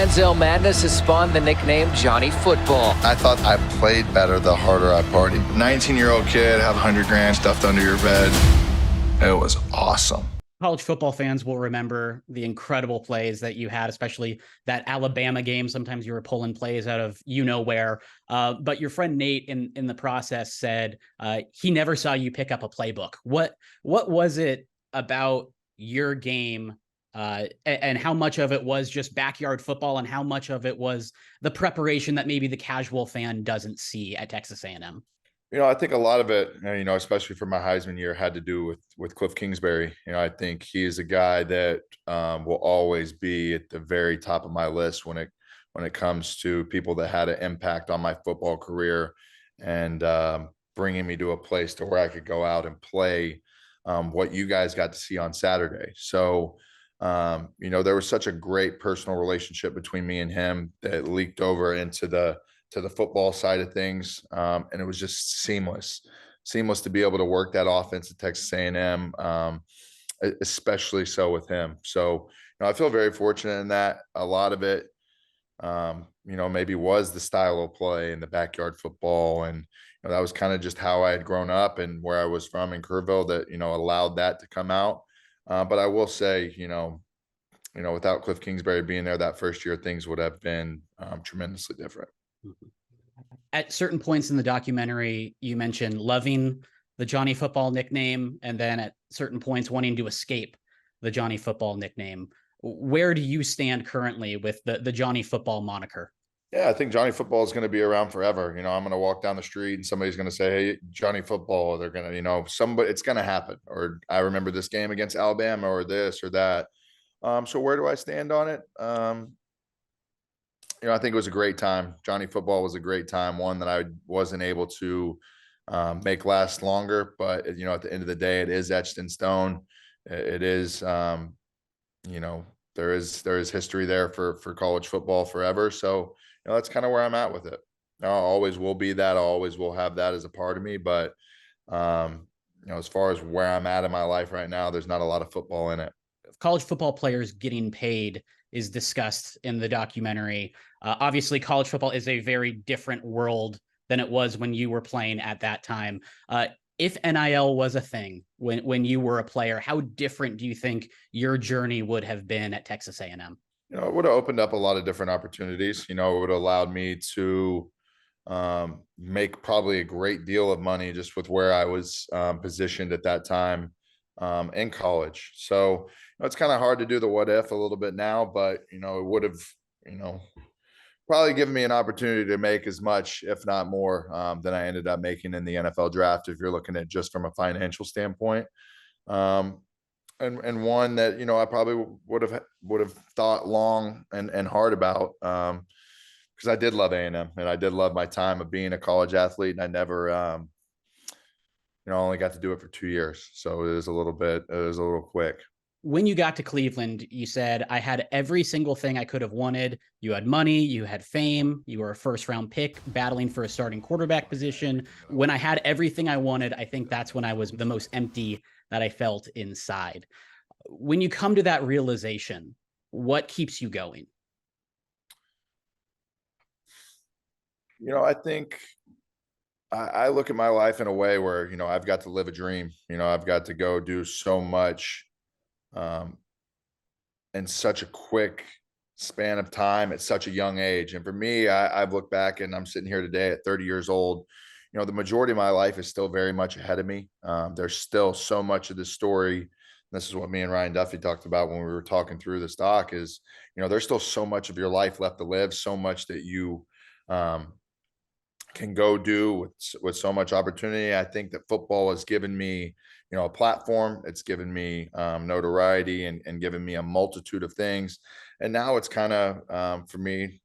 Manziel madness has spawned the nickname Johnny Football. I thought I played better the harder I partied. 19-year-old kid, have 100 grand stuffed under your bed. It was awesome. College football fans will remember the incredible plays that you had, especially that Alabama game. Sometimes you were pulling plays out of where. But your friend Nate in the process said he never saw you pick up a playbook. What was it about your game and how much of it was just backyard football and how much of it was the preparation that maybe the casual fan doesn't see at Texas A&M? I think a lot of it, especially for my Heisman year, had to do with Kliff Kingsbury. I think he is a guy that will always be at the very top of my list when it comes to people that had an impact on my football career and bringing me to a place to where I could go out and play what you guys got to see on Saturday. So, there was such a great personal relationship between me and him that leaked over into the football side of things. And it was just seamless to be able to work that offense at Texas A&M, especially so with him. So, I feel very fortunate in that. A lot of it, maybe was the style of play and the backyard football. And that was kind of just how I had grown up and where I was from in Kerrville that, allowed that to come out. But I will say, without Kliff Kingsbury being there that first year, things would have been tremendously different. At certain points in the documentary, you mentioned loving the Johnny Football nickname, and then at certain points wanting to escape the Johnny Football nickname. Where do you stand currently with the Johnny Football moniker? Yeah, I think Johnny Football is going to be around forever. I'm going to walk down the street and somebody's going to say, "Hey, Johnny Football." They're going to, somebody, it's going to happen. Or I remember this game against Alabama or this or that. So where do I stand on it? I think it was a great time. Johnny Football was a great time, one that I wasn't able to make last longer. But, at the end of the day, it is etched in stone. It is, there is history there for college football forever. So, that's kind of where I'm at with it. I always will be that. I always will have that as a part of me. But, as far as where I'm at in my life right now, there's not a lot of football in it. College football players getting paid is discussed in the documentary. Obviously, college football is a very different world than it was when you were playing at that time. If NIL was a thing when you were a player, how different do you think your journey would have been at Texas A&M? It would have opened up a lot of different opportunities. It would have allowed me to make probably a great deal of money just with where I was positioned at that time in college. So it's kind of hard to do the what if a little bit now, but it would have, probably given me an opportunity to make as much, if not more, than I ended up making in the NFL draft. If you're looking at just from a financial standpoint, and one that I probably would have thought long and hard about, because I did love A&M and I did love my time of being a college athlete, and I never, only got to do it for 2 years, so it was a little quick. When you got to Cleveland, you said, "I had every single thing I could have wanted." You had money, you had fame, you were a first-round pick battling for a starting quarterback position. When I had everything I wanted, I think that's when I was the most empty that I felt inside. When you come to that realization, what keeps you going? I think I look at my life in a way where, I've got to live a dream. I've got to go do so much in such a quick span of time at such a young age. And for me, I've looked back and I'm sitting here today at 30 years old. The majority of my life is still very much ahead of me. There's still so much of the story. This is what me and Ryan Duffy talked about when we were talking through this doc is, there's still so much of your life left to live, so much that you can go do with so much opportunity. I think that football has given me, a platform. It's given me notoriety and given me a multitude of things. And now it's kind of for me,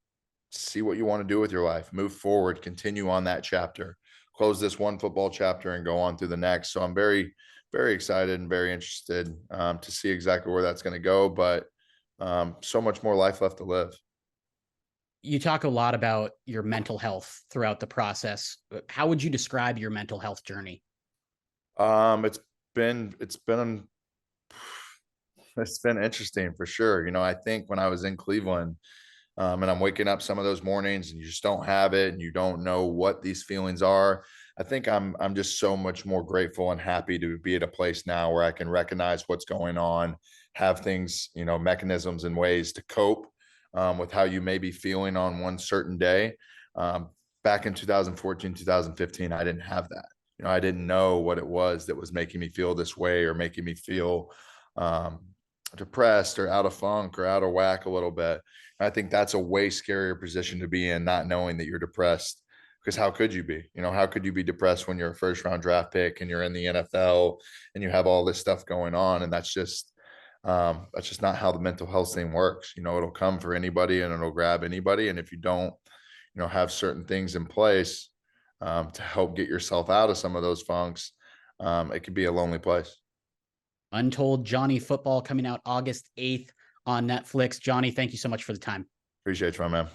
see what you want to do with your life, move forward, continue on that chapter, close this one football chapter and go on through the next. So I'm very, very excited and very interested to see exactly where that's going to go. But so much more life left to live. You talk a lot about your mental health throughout the process. How would you describe your mental health journey? It's been interesting for sure. I think when I was in Cleveland, and I'm waking up some of those mornings and you just don't have it and you don't know what these feelings are. I think I'm just so much more grateful and happy to be at a place now where I can recognize what's going on, have things, you know, mechanisms and ways to cope with how you may be feeling on one certain day. Back in 2014, 2015, I didn't have that. You know, I didn't know what it was that was making me feel this way or making me feel depressed or out of funk or out of whack a little bit. And I think that's a way scarier position to be in, not knowing that you're depressed. Because how could you be? You know, how could you be depressed when you're a first round draft pick and you're in the NFL and you have all this stuff going on? And that's just not how the mental health thing works. You know, it'll come for anybody and it'll grab anybody. And if you don't, you know, have certain things in place to help get yourself out of some of those funks, it could be a lonely place. Untold Johnny Football coming out August 8th on Netflix. Johnny, thank you so much for the time. Appreciate you, my man.